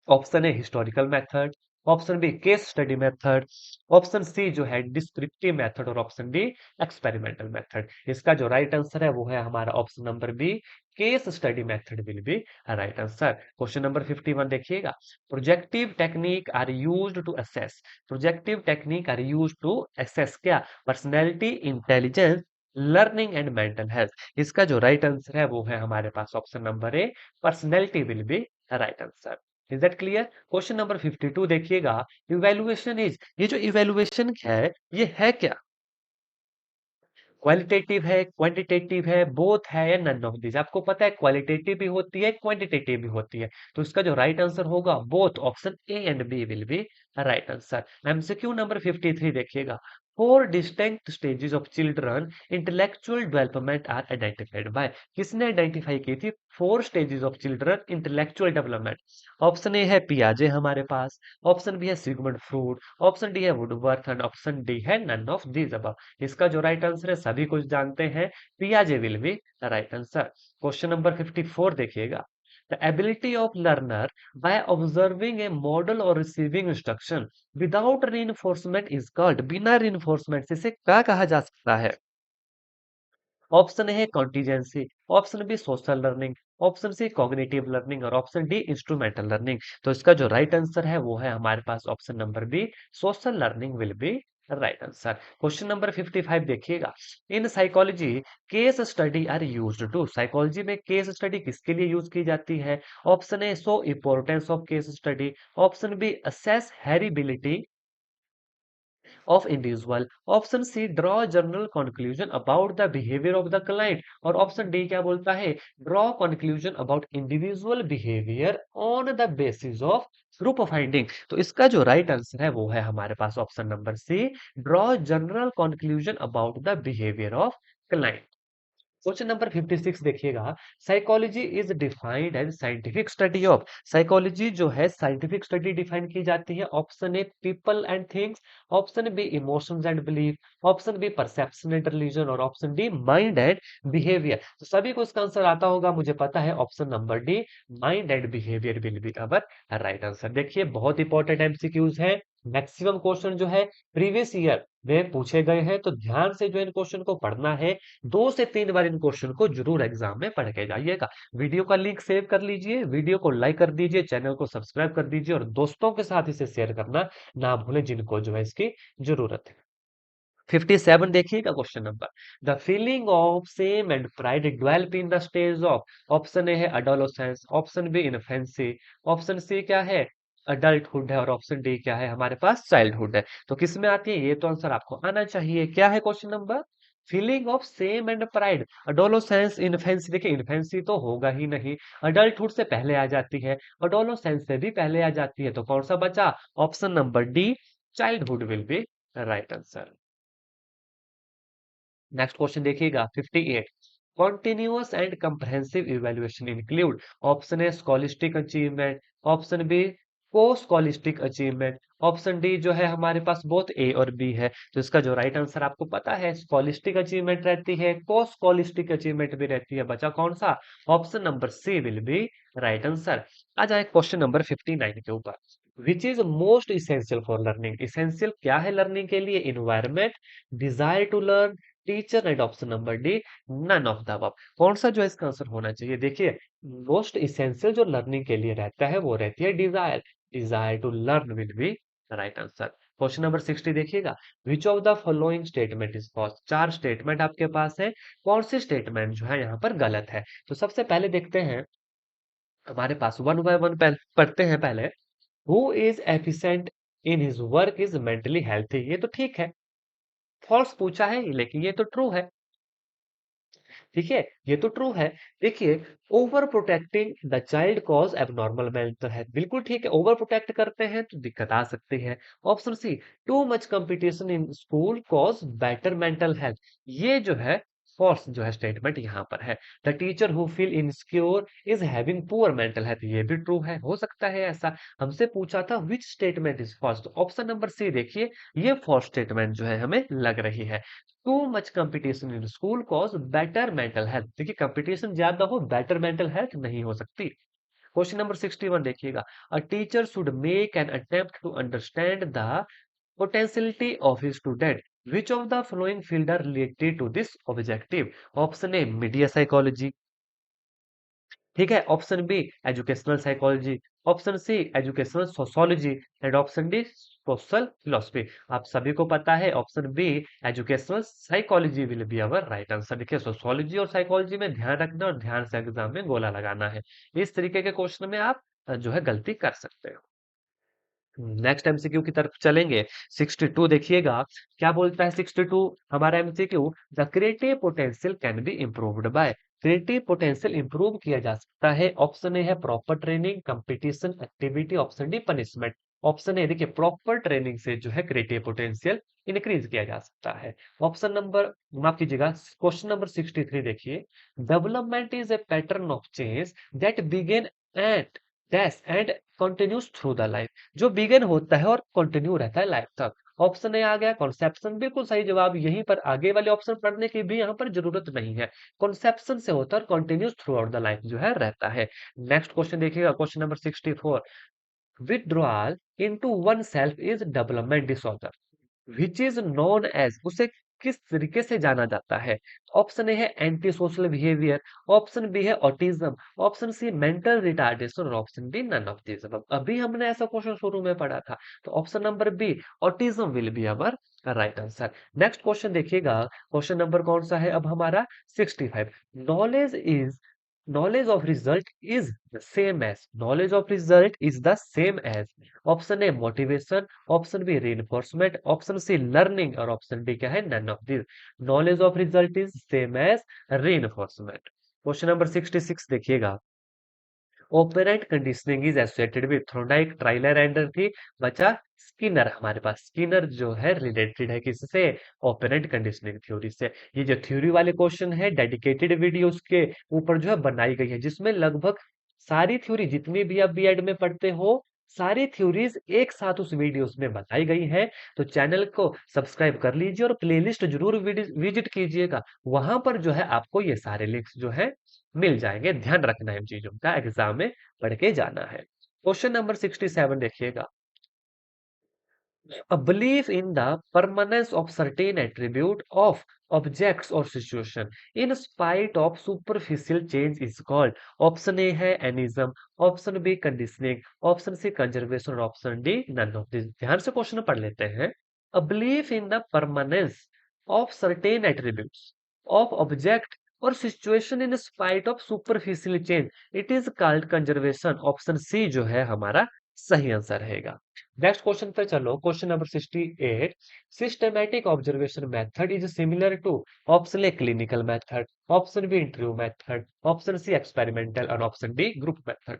Option A historical method, option B case study method, option C जो है डिस्क्रिप्टिव मेथड और ऑप्शन डी एक्सपेरिमेंटल मेथड। इसका जो राइट आंसर है वो है हमारा option number B, case study method will be right answer. Question number 51 देखिएगा, projective technique are used to assess, projective technique are used to assess क्या? Personality, intelligence, learning and mental health. इसका जो right answer है वो है हमारे पास option number A, personality will be right answer. Is that clear? Question number 52 देखिएगा, evaluation is, ये जो इवेल्युएशन है ये है क्या? क्वालिटेटिव है, क्वांटिटेटिव है, बोथ है या नन ऑफ दिस? आपको पता है क्वालिटेटिव भी होती है, क्वांटिटेटिव भी होती है। तो इसका जो राइट आंसर होगा both, option A and B will be right answer. MCQ number 53 देखिएगा। Four distinct stages of children intellectual development are identified by. किसने आइडेंटिफाई की थी four stages of children intellectual development? Option A है पियाजे हमारे पास, option B है Sigmund Freud, option D है वुडवर्थ एंड ऑप्शन डी है नन ऑफ दीज अबव। इसका जो राइट आंसर है सभी कुछ जानते हैं, पियाजे will be right answer. Question number 54 देखिएगा। The ability of learner by observing a model और receiving instruction without reinforcement is called. बिना रीइंफोर्समेंट से इसे क्या कहा जा सकता है? ऑप्शन ए है contingency, option B social learning, option C cognitive learning और ऑप्शन डी इंस्ट्रूमेंटल लर्निंग। तो इसका जो राइट आंसर है वो है हमारे पास option number B, social learning will be right answer. Question number 55 देखिएगा। In psychology case study are used to. Psychology में केस स्टडी किसके लिए यूज की जाती है? Option A show importance of case study, option B assess heritability of individual, option C draw general conclusion about the behaviour of the client और option D क्या बोलता है? Draw conclusion about individual behaviour on the basis of group finding. तो इसका जो right answer है वो है हमारे पास option number C, draw general conclusion about the behaviour of client. Question number 56 देखिएगा। Psychology is defined as scientific study of. Psychology जो है साइंटिफिक स्टडी डिफाइन की जाती है। Option A people and things, option B emotions and belief, option B perception and religion और option D mind and behaviour. तो सभी को इसका आंसर आता होगा, मुझे पता है option number D, mind and behaviour will be our right answer. देखिए बहुत इंपॉर्टेंट एमसीक्यूज है, मैक्सिमम क्वेश्चन जो है प्रीवियस ईयर में पूछे गए हैं, तो ध्यान से जो इन क्वेश्चन को पढ़ना है। 2 से 3 बार इन क्वेश्चन को जरूर एग्जाम में पढ़ के जाइएगा। वीडियो का लिंक सेव कर लीजिए, वीडियो को लाइक कर दीजिए, चैनल को सब्सक्राइब कर दीजिए और दोस्तों के साथ इसे शेयर करना ना भूलें जिनको जो है इसकी जरूरत है। 57 देखिएगा question number. The feeling of shame and pride develop in the stage of. Option A है adolescence, option B infancy, option C क्या है? अडल्टहुड है और ऑप्शन डी क्या है? हमारे पास चाइल्डहुड है। तो किस में आती है? ये तो आंसर आपको आना चाहिए। क्या है question number? Feeling of shame and pride, adolescence, infancy. देखिए इन्फेंसी तो होगा ही नहीं, अडल्टहुड से पहले आ जाती है, अडोलोसेंस से भी पहले आ जाती है। तो कौन सा बचा? Option number D, childhood will be right answer. Next question देखिएगा 58। Continuous and comprehensive evaluation include. Option A scholastic achievement, option B co-scholastic achievement, option D जो है हमारे पास बोथ ए और बी है। तो इसका जो राइट आंसर आपको पता है, स्कॉलिस्टिक अचीवमेंट रहती है, को स्कॉलिस्टिक अचीवमेंट भी रहती है। बचा कौन सा? Option number C will be right answer. आ जाए क्वेश्चन नंबर 59 के ऊपर। Which is most essential for learning. Essential क्या है लर्निंग के लिए? Environment, desire to learn, teacher and option number D none of the above. कौन सा जो है इसका आंसर होना चाहिए? देखिए मोस्ट इसेंशियल जो लर्निंग के लिए रहता है वो रहती है desire, desire to learn will be right answer. Question number 60 देखिएगा। Which of the following statement is false. 4 statement आपके पास है, कौन सी स्टेटमेंट जो है यहाँ पर गलत है? तो सबसे पहले देखते हैं, हमारे पास वन बाय वन पढ़ते हैं पहले। Who is efficient in his work is mentally healthy. ये तो ठीक है, फॉल्स पूछा है लेकिन ये तो ट्रू है। ठीक है, ये तो ट्रू है। देखिए over protecting the child cause abnormal mental health, बिल्कुल ठीक है, ओवर प्रोटेक्ट करते हैं तो दिक्कत आ सकती है। Option C, too much competition in school cause better mental health, ये जो है फॉल्स जो है स्टेटमेंट यहाँ पर है। The teacher who feel insecure is having poor mental health, ये भी ट्रू है, हो सकता है ऐसा। हमसे पूछा था विच स्टेटमेंट इज फॉल्स, तो ऑप्शन नंबर सी देखिए, ये फॉल्स स्टेटमेंट जो है हमें लग रही है। To much competition in school cause better mental health, देखिए कंपटीशन ज्यादा हो बेटर मेंटल हेल्थ नहीं हो सकती। क्वेश्चन नंबर 61 देखिएगा। A teacher should make an attempt to understand the potentiality of his student, which of the following field are related to this objective. Option A media psychology, ठीक है, option B educational psychology, option C educational sociology and option D social philosophy. आप सभी को पता है option B educational psychology will be our right answer. देखिए sociology और psychology में ध्यान रखना और ध्यान से एग्जाम में गोला लगाना है। इस तरीके के क्वेश्चन में आप जो है गलती कर सकते हो। नेक्स्ट एमसीक्यू की तरफ चलेंगे। 62 देखिएगा, क्या बोलता है 62 हमारा MCQ. The creative potential can be improved by. Creative potential improve किया जा सकता है। ऑप्शन ए है proper training, competition, activity. Option D punishment. Option A देखिए, प्रॉपर ट्रेनिंग से जो है क्रिएटिव पोटेंशियल इंक्रीज किया जा सकता है। ऑप्शन नंबर, माफ कीजिएगा, क्वेश्चन नंबर 63 देखिए। Development is A pattern of change that begin eight dash and continues through the life. जो बिगिन होता है और कंटिन्यू रहता है लाइफ तक। ऑप्शन ए आ गया कॉन्सेप्शन, बिल्कुल सही जवाब। यहीं पर आगे वाले ऑप्शन पढ़ने की भी यहाँ पर जरूरत नहीं है। कॉन्सेप्शन से होता है और continuous throughout the life जो है रहता है। नेक्स्ट क्वेश्चन देखिएगा, question number 64। Withdrawal into oneself is development disorder which is known as. उसे किस तरीके से जाना जाता है? ऑप्शन ए है anti social behaviour. Option B है autism. Option C mental retardation और option D none of this. अभी हमने ऐसा क्वेश्चन शुरू में पढ़ा था। तो option number B autism will be our right answer. Next question देखिएगा, क्वेश्चन नंबर कौन सा है अब हमारा 65। Knowledge is knowledge of result is the same as knowledge of result is the same as। Option A motivation, option B reinforcement, option C learning और option D क्या है none of this. Knowledge of result is same as reinforcement। Question number 66 देखिएगा। Operant conditioning is associated with Thorndike trial and error थी। बचा Skinner, हमारे पास Skinner जो है related है किससे? ओपेरेंट कंडीशनिंग थ्योरी से। ये जो थ्योरी वाले क्वेश्चन है डेडिकेटेड वीडियोस के ऊपर जो है बनाई गई है, जिसमें लगभग सारी थ्योरी जितनी भी आप बीएड में पढ़ते हो, सारी थ्योरीज एक साथ उस वीडियोस में बताई गई है। तो चैनल को सब्सक्राइब कर लीजिए और प्लेलिस्ट जरूर विजिट कीजिएगा। वहां पर जो है आपको ये सारे लिंक्स जो है मिल जाएंगे। ध्यान रखना है इन चीजों का, एग्जाम में पढ़ के जाना है। क्वेश्चन नंबर 67 देखिएगा। A belief in the permanence of certain attribute of objects or situation in spite of superficial change is called। Option A है animism, option B conditioning, option C conservation और option D none of this. ध्यान से question पढ़ लेते हैं। A belief in the permanence of certain attributes of object or situation in spite of superficial change it is called conservation। Option C जो है हमारा सही आंसर रहेगा। नेक्स्ट क्वेश्चन पे चलो, question number 68। Systematic observation method is similar to. Option A clinical method, option B interview method, option C experimental और option D group method.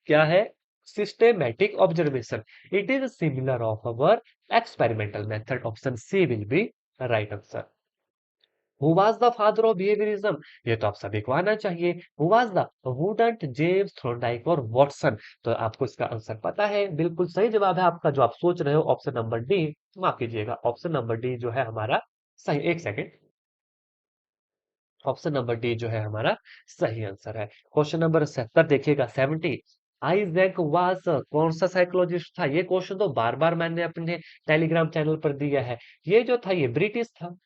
क्या है? Systematic observation it is similar of our experimental method. Option C will be right answer. Who was the father of behaviourism? ये तो आप सभी को आना चाहिए। Who was the Wundt, James, Thorndike और वॉटसन। तो आपको इसका आंसर पता है, बिल्कुल सही जवाब है आपका जो आप सोच रहे हो ऑप्शन नंबर डी। माफ कीजिएगा, ऑप्शन नंबर डी जो है हमारा सही। एक सेकेंड, ऑप्शन नंबर डी जो है हमारा सही आंसर है। क्वेश्चन नंबर 70 देखिएगा, 70। आइजैक वाज कौन सा साइकोलॉजिस्ट था? ये क्वेश्चन तो बार बार मैंने अपने टेलीग्राम चैनल पर दिया है। ये जो था ये ब्रिटिश था।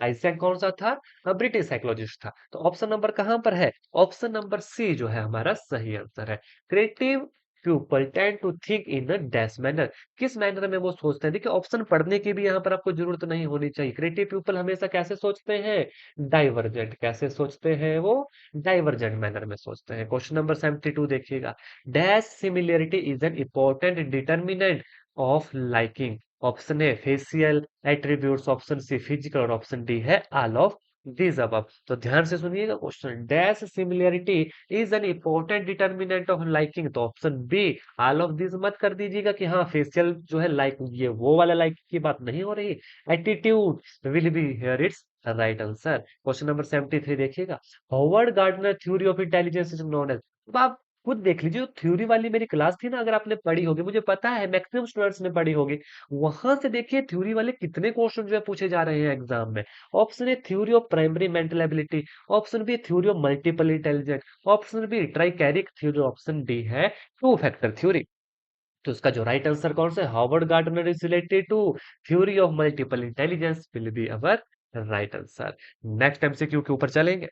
आइजैक कौन सा था? ब्रिटिश साइकोलॉजिस्ट था। तो ऑप्शन नंबर कहां पर है? ऑप्शन नंबर सी जो है हमारा सही आंसर है। Creative people tend to think in a dash manner. किस मैनर में वो सोचते हैं? देखिए ऑप्शन पढ़ने की भी यहाँ पर आपको जरूरत नहीं होनी चाहिए। क्रिएटिव पीपल हमेशा कैसे सोचते हैं? डाइवर्जेंट। कैसे सोचते हैं वो? डाइवर्जेंट मैनर में सोचते हैं। क्वेश्चन नंबर 72 देखिएगा। Dash similarity is an important determinant of liking. Option A facial attributes, option C physical और ऑप्शन डी है ऑल ऑफ दीज अबव। तो ध्यान से सुनिएगा question. Dash similarity is an important determinant of liking. तो option B all of these मत कर दीजिएगा कि हाँ फेशियल जो है लाइक, ये वो वाला लाइक की बात नहीं हो रही। Attitude will be here it's right answer. Question number 73 देखिएगा। Howard Gardner theory of intelligence is known as. आप खुद देख लीजिए, जो थ्योरी वाली मेरी क्लास थी ना, अगर आपने पढ़ी होगी, मुझे पता है मैक्सिमम स्टूडेंट्स ने पढ़ी होगी। वहां से देखिए थ्योरी वाले कितने क्वेश्चन जो है पूछे जा रहे हैं एग्जाम में। Option A theory of primary mental ability, option B theory of multiple intelligence, option B triarchic theory, option D है टू फैक्टर थ्योरी। तो इसका जो राइट आंसर कौन सा है? Harvard Gardner is related to theory of multiple intelligence will be our right answer. Next MCQ के ऊपर चलेंगे।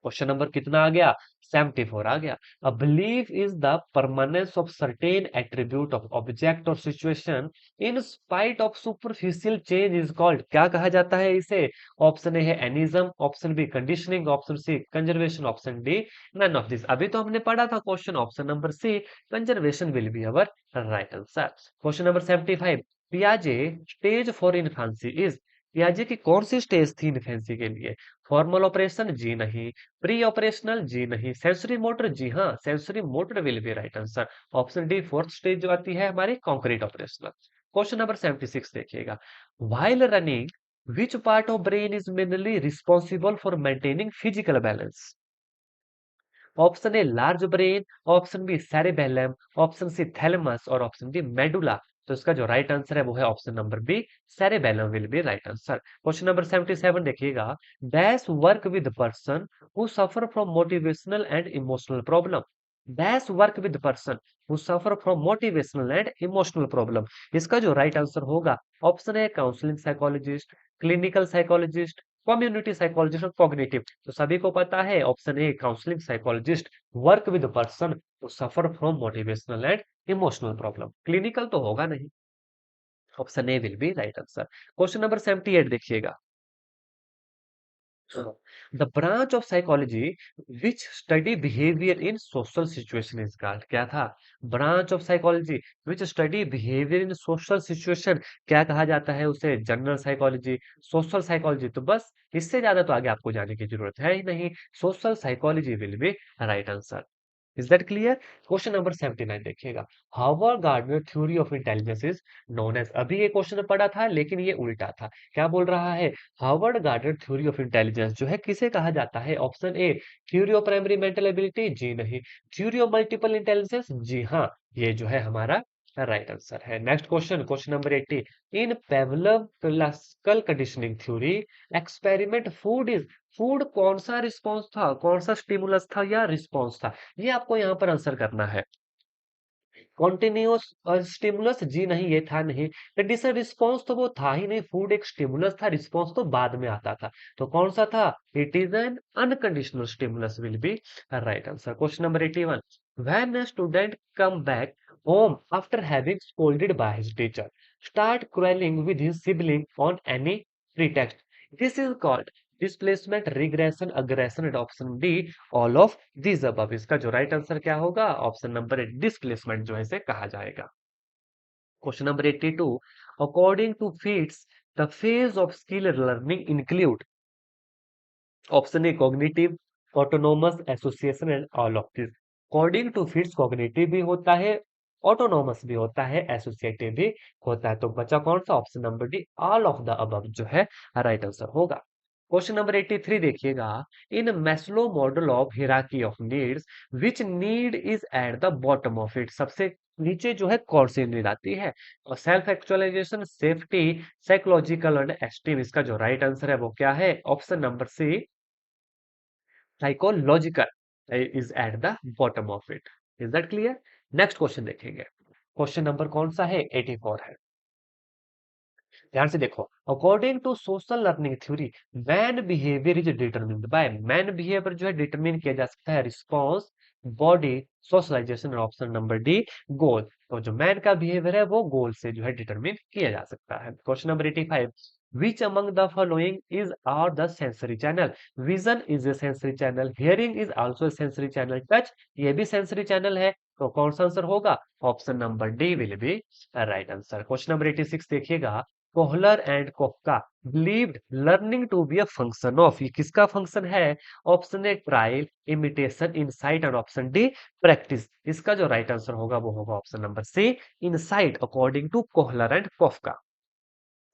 क्वेश्चन नंबर कितना आ गया? 74 आ गया। A belief is the permanence of certain attribute of object और situation in spite of superficial change is called, क्या कहा जाता है इसे? ऑप्शन ए है animism, option B conditioning, option C conservation, option D none of this. अभी तो हमने पढ़ा था question, option number C conservation will be our right answer. Question number 75, पियाजे स्टेज फॉर इन्फेंसी इज, पियाजे की कौन सी स्टेज थी इन्फेंसी के लिए? फॉर्मल ऑपरेशन जी नहीं, प्री ऑपरेशनल जी नहीं, सेंसरी मोटर जी हाँ, sensory motor will be right answer. Option D fourth stage जो आती है हमारी कॉन्क्रीट ऑपरेशनल। क्वेश्चन नंबर 76 देखिएगा, while running which part of brain is mainly responsible for maintaining physical balance? Option A large brain, option B cerebellum, option C thalamus और option D medulla. तो इसका जो right answer है वो है option number B, cerebellum will be right answer. Question number 77 देखिएगा, dash work with person who suffer from motivational and emotional problem, dash work with person who suffer from motivational and emotional problem. इसका जो right answer होगा option A counselling psychologist, clinical psychologist, community psychologist और cognitive. तो सभी को पता है option A counselling psychologist work with person to suffer from motivational and emotional problem. Clinical तो होगा नहीं, option A will be right answer. Question number 78 देखिएगा, the branch of psychology which study behaviour in social situation is called, क्या था? Branch of psychology which study behaviour in social situation, क्या कहा जाता है उसे? General psychology, social psychology. तो बस इससे ज्यादा तो आगे आपको जाने की जरूरत है ही नहीं, social psychology will be right answer. Is that clear? Question number 79 देखिएगा, Harvard Gardner theory of intelligence is known as, अभी ये क्वेश्चन पढ़ा था लेकिन ये उल्टा था। क्या बोल रहा है? Harvard Gardner theory of intelligence जो है किसे कहा जाता है? Option A theory of primary mental ability जी नहीं, थ्योरी ऑफ मल्टीपल इंटेलिजेंस जी हाँ, ये जो है हमारा राइट आंसर है। Next question, question number 80, in Pavlov classical conditioning theory experiment food is, food कौन सा रिस्पॉन्स था, कौन सा स्टिमुलस था या रिस्पॉन्स था? ये आपको यहाँ पर आंसर करना है। कॉन्टिन्यूअस स्टिमुलस जी नहीं, ये था नहीं। कंडीशन रिस्पॉन्स तो वो था ही नहीं, फूड एक स्टिमुलस था, रिस्पॉन्स तो बाद में आता था। तो कौन सा था? It is an unconditional stimulus will be right answer. Question number 81, when a student come back home after having scolded by his teacher start quarreling with his sibling on any pretext, this is called displacement, regression, aggression and option D all of this above. इसका जो right answer क्या होगा? Option number ए displacement जो है इसे कहा जाएगा। Question number 82, according to Fitts the phase of skill learning include, option A cognitive, autonomous, association and all of this. According to Fitts cognitive भी होता है, ऑटोनोमस भी होता है, एसोसिएटिव भी होता है। तो बचा कौन सा? Option number D all of the above जो है राइट आंसर होगा। क्वेश्चन नंबर 83 देखिएगा, in Maslow model of hierarchy of needs which need is at the bottom of it, सबसे नीचे जो है कौन सी नीड आती है? और self actualisation, safety, psychological and esteem. इसका जो राइट आंसर है वो क्या है? Option number C psychological is at the bottom of it. Is that clear? Next question देखेंगे, क्वेश्चन नंबर कौन सा है? 84 है। ध्यान से देखो, according to social learning theory man behaviour is determined by, man behaviour जो है डिटरमिन किया जा सकता है रिस्पॉन्स, बॉडी, सोशलाइजेशन और ऑप्शन नंबर डी गोल। तो जो मैन का बिहेवियर है वो गोल से जो है डिटरमिन किया जा सकता है। Question number 85, which among the following is are the sensory channel? Vision is a sensory channel, hearing is also a sensory channel, touch ये भी sensory channel है। तो कौन सा आंसर होगा? Option number D will be right answer. Question number 86 देखिएगा, Kohler and Koffka believed learning to be a function of, ये किसका फंक्शन है? Option A trial, imitation, insight और ऑप्शन डी प्रैक्टिस। इसका जो राइट आंसर होगा वो होगा option number C insight, according to Kohler and Koffka.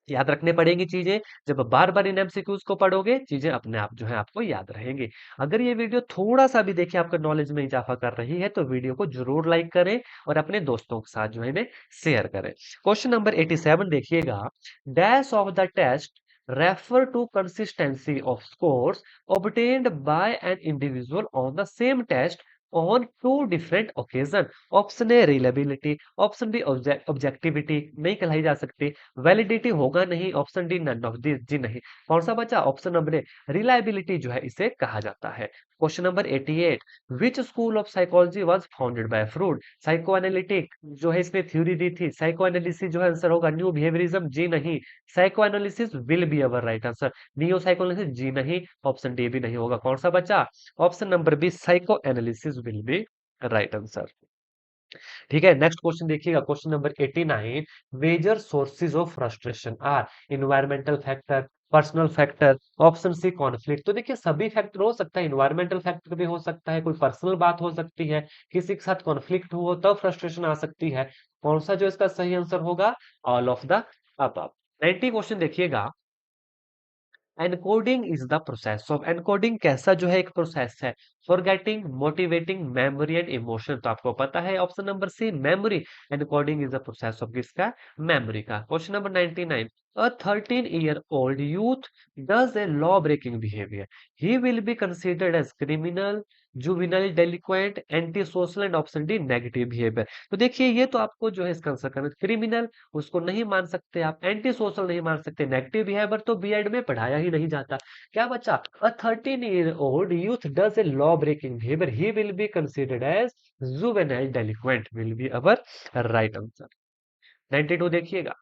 याद रखने पड़ेंगी चीजें, जब बार बार इन एमसीक्यूज को पढ़ोगे चीजें अपने आप जो है आपको याद रहेंगी। अगर ये वीडियो थोड़ा सा भी देखिए आपके नॉलेज में इजाफा कर रही है तो वीडियो को जरूर लाइक करें और अपने दोस्तों के साथ जो है इन्हें शेयर करें। क्वेश्चन नंबर 87 देखिएगा, dash of the test refer to consistency of scores obtained by an individual on the same test on two different occasion, option A reliability, option B objectivity नहीं कहलाई जा सकती, वैलिडिटी होगा नहीं, option D none of this जी नहीं। कौन सा बचा? ऑप्शन नंबर ए रिलायबिलिटी जो है इसे कहा जाता है। Question number 88, which school of psychology was founded by Freud? Psychoanalytic जो है इसने थ्योरी दी थी। साइको एनालिसिस जो है आंसर होगा न्यू बिहेवियरिज्म, जी नहीं। Psycho analysis will be our right answer. Neo psychoanalysis जी नहीं। ऑप्शन डी भी नहीं होगा। कौन सा बचा? Option number B psycho analysis will be right answer. ठीक है, नेक्स्ट क्वेश्चन देखिएगा, question number 89, major sources of frustration are environmental factor, personal factor, option C conflict. तो देखिए सभी फैक्टर हो सकता है, इन्वायरमेंटल फैक्टर भी हो सकता है, कोई पर्सनल बात हो सकती है, किसी के साथ कॉन्फ्लिक्ट हो तब फ्रस्ट्रेशन आ सकती है। कौन सा जो इसका सही आंसर होगा? All of the above. 90 question देखिएगा, encoding is the process of, encoding कैसा जो है एक प्रोसेस है, forgetting, motivating, memory and emotion. तो आपको पता है option number C memory. Encoding is the process of किसका? मेमोरी का। Question number 99, a 13-year-old youth does a law breaking behavior, he will be considered as criminal, juvenile delinquent, antisocial and option D negative behavior। तो देखिए ये तो आपको जो है इसका आंसर करना, क्रिमिनल उसको नहीं मान सकते आप, एंटी सोशल नहीं मान सकते, नेगेटिव बिहेवियर तो बीएड में पढ़ाया ही नहीं जाता। क्या बच्चा? अ 13-year-old youth does a law breaking behavior, he will be considered as juvenile delinquent, will be our right answer। 92 देखिएगा,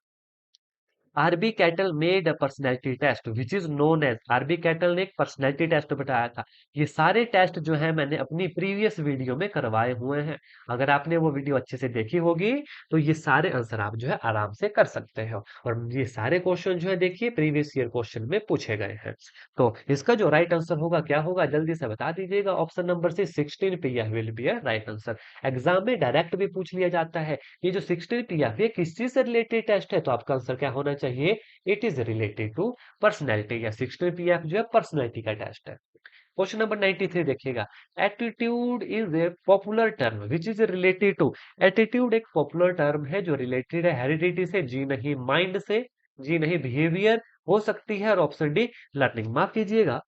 RB Cattell made a personality test which is known as, RB Cattell ने एक personality test बताया था। ये सारे test जो है मैंने अपनी प्रीवियस वीडियो में करवाए हुए हैं। अगर आपने वो वीडियो अच्छे से देखी होगी तो ये सारे आंसर आप जो है आराम से कर सकते हो। और ये सारे क्वेश्चन जो है देखिए प्रीवियस ईयर क्वेश्चन में पूछे गए हैं। तो इसका जो राइट आंसर होगा क्या होगा जल्दी से बता दीजिएगा। ऑप्शन नंबर सी 16 पे यह will be right answer. Exam में डायरेक्ट भी पूछ लिया जाता है ये जो 16 पीएफ ये किस चीज से रिलेटेड टेस्ट है, तो आपका आंसर क्या होना चाहिए? It is related to personality, या 16 पीएफ जो है पर्सनैलिटी का टेस्ट है। क्वेश्चन नंबर 93 देखिएगा, attitude is a popular term which is related to, एटीट्यूड एक पॉपुलर टर्म है जो रिलेटेड है हेरिडिटी से, जी नहीं। माइंड से, जी नहीं। बिहेवियर हो सकती है, और ऑप्शन डी लर्निंग। माफ कीजिएगा,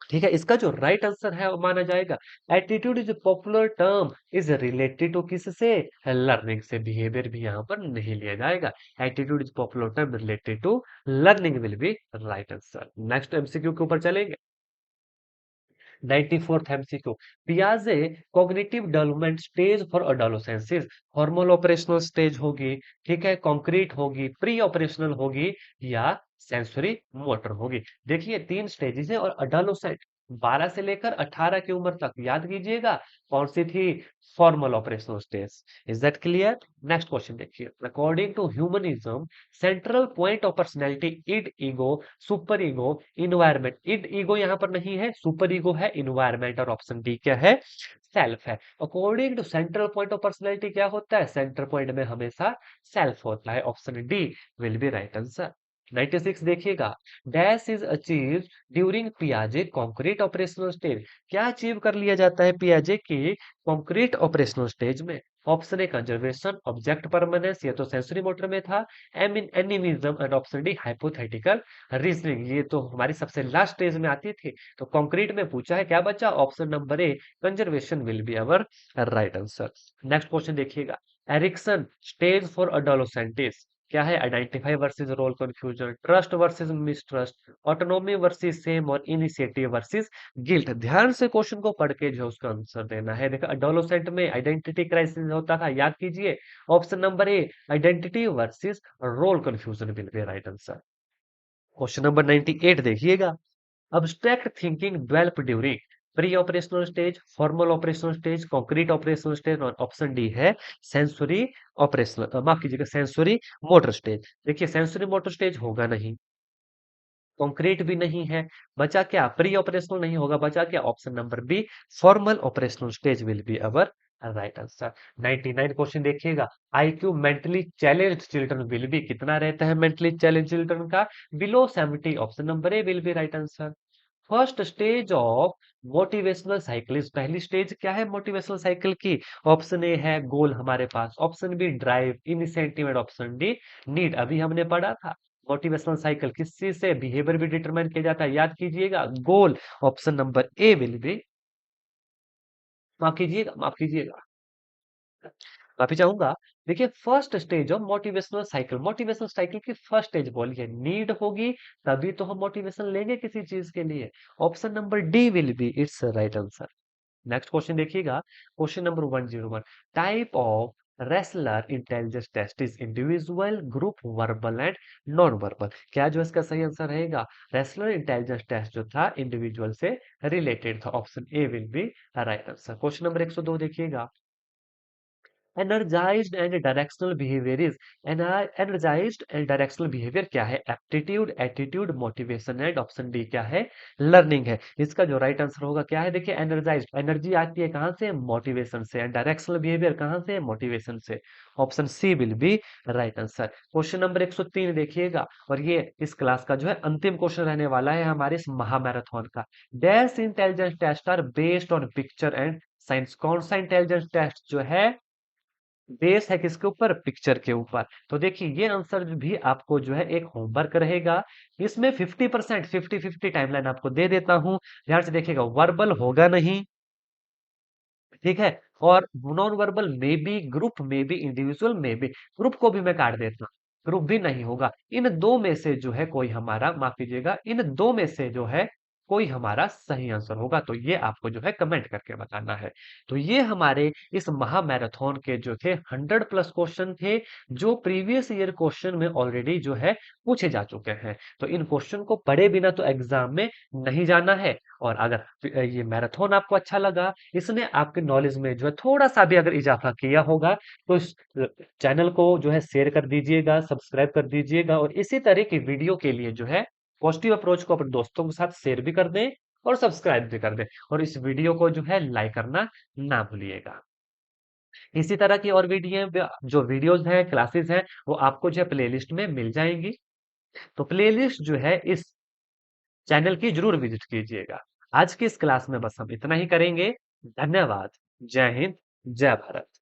ठीक है, इसका जो राइट आंसर है वो माना जाएगा attitude is popular term is related to किससे? लर्निंग से। बिहेवियर भी यहाँ पर नहीं लिया जाएगा। Attitude is popular term related to learning will be right answer. Next MCQ के ऊपर चलेंगे। 94th एमसीक्यू, पियाजे cognitive development stage for adolescence, formal operational stage होगी, ठीक है, कॉन्क्रीट होगी, प्री ऑपरेशनल होगी, या सेंसरी मोटर होगी। देखिए तीन स्टेजेस है, और अडोलेसेंट 12 से लेकर 18 की उम्र तक, याद कीजिएगा कौन सी थी? Formal operational stage. Is that clear? Next question देखिए, according to humanism central point of personality id ego, super ego, environment. Id ego यहाँ पर नहीं है, सुपर ईगो है, इन्वायरमेंट, और ऑप्शन डी क्या है? सेल्फ है। According to central point of personality क्या होता है? सेंटर पॉइंट में हमेशा सेल्फ होता है। Option D will be right answer. 96 देखिएगा, डैश इज अचीव ड्यूरिंग पियाजे कॉन्क्रीट ऑपरेशनल स्टेज, क्या अचीव कर लिया जाता है पियाजे की कॉन्क्रीट ऑपरेशनल स्टेज में? Option A conservation, object permanence, ये तो सेंसरी मोटर में था, एम इन animism, and option D hypothetical reasoning, ये तो हमारी सबसे लास्ट स्टेज में आती थी। तो कंक्रीट में पूछा है, क्या बचा? Option number A conservation will be our right answer. Next question देखिएगा, एरिक्सन स्टेज फॉर अडोलोसेंटिस क्या है? Identify versus role confusion, trust versus mistrust, autonomy versus shame, और इनिशिएटिव वर्सेस गिल्ट। ध्यान से क्वेश्चन को पढ़ के जो उसका आंसर देना है। देखो एडोलोसेंट में आइडेंटिटी क्राइसिस होता था, याद कीजिए। Option number A identity versus role confusion will be right answer. Question number 98 देखिएगा, abstract thinking develop during pre operational stage, formal operational stage, concrete operational stage, और ऑप्शन डी है sensory operational, माफ कीजिएगा sensory motor stage. देखिए sensory motor stage होगा नहीं, concrete भी नहीं है, बचा क्या? प्री ऑपरेशनल नहीं होगा, बचा क्या? Option number B formal operational stage will be our right answer. 99 question देखिएगा, IQ mentally challenged children will be, कितना रहता है मेंटली चैलेंज चिल्ड्रन का? Below 70, option number A will be right answer. First stage of motivational cycle, पहली stage क्या है motivational cycle की? Option A है गोल हमारे पास, option B drive, initiative, and option D need. अभी हमने पढ़ा था मोटिवेशनल साइकिल किस चीज से बिहेवियर भी डिटरमाइन किया जाता है, याद कीजिएगा goal. Option number A will be, माफ कीजिएगा, माफ कीजिएगा, माफी चाहूंगा। देखिए first stage of motivational cycle की फर्स्ट स्टेज बोलिए, नीड होगी तभी तो हम मोटिवेशन लेंगे किसी चीज के लिए। Option number D will be its right answer. Next question देखिएगा, question number 101, type of wrestler intelligence test is individual, group, verbal and non verbal. क्या जो इसका सही आंसर रहेगा? रेसलर इंटेलिजेंस टेस्ट जो था इंडिविजुअल से रिलेटेड था। Option A will be right answer. Question number 102 देखिएगा, energised and directional behaviour is, energised and directional behaviour क्या है? Aptitude, attitude, motivation and option D क्या है? लर्निंग है। इसका जो राइट आंसर होगा क्या है? देखिए एनर्जाइज्ड, एनर्जी आती है कहां से? मोटिवेशन से। एंड डायरेक्शनल बिहेवियर कहां से? मोटिवेशन से। Option C will be right answer. Question number 103 देखिएगा, और ये इस क्लास का जो है अंतिम क्वेश्चन रहने वाला है हमारे इस महामैराथन का। Dash intelligence test are based on picture and science. कौन सा इंटेलिजेंस टेस्ट जो है बेस है किसके ऊपर? पिक्चर के ऊपर। तो देखिए ये आंसर भी आपको जो है एक होमवर्क रहेगा। इसमें 50% 50-50 टाइमलाइन आपको दे देता हूं, ध्यान से देखिएगा। वर्बल होगा नहीं, ठीक है, और नॉन वर्बल में भी, ग्रुप में भी, इंडिविजुअल में भी। ग्रुप को भी मैं काट देता, ग्रुप भी नहीं होगा। इन दो में से जो है कोई हमारा, माफ कीजिएगा, इन दो में से जो है कोई हमारा सही आंसर होगा। तो ये आपको जो है कमेंट करके बताना है। तो ये हमारे इस महामैराथन के जो थे 100+ क्वेश्चन थे, जो प्रीवियस ईयर क्वेश्चन में ऑलरेडी जो है पूछे जा चुके हैं। तो इन क्वेश्चन को पढ़े बिना तो एग्जाम में नहीं जाना है। और अगर ये मैराथन आपको अच्छा लगा, इसने आपके नॉलेज में जो है थोड़ा सा भी अगर इजाफा किया होगा, तो इस चैनल को जो है शेयर कर दीजिएगा, सब्सक्राइब कर दीजिएगा, और इसी तरह की वीडियो के लिए जो है पॉजिटिव अप्रोच को अपने दोस्तों के साथ शेयर भी कर दें और सब्सक्राइब भी कर दें, और इस वीडियो को जो है लाइक करना ना भूलिएगा। इसी तरह की और वीडियो जो वीडियोस हैं, क्लासेस हैं, वो आपको जो है प्लेलिस्ट में मिल जाएंगी। तो प्लेलिस्ट जो है इस चैनल की जरूर विजिट कीजिएगा। आज की इस क्लास में बस हम इतना ही करेंगे। धन्यवाद। जय हिंद, जय भारत।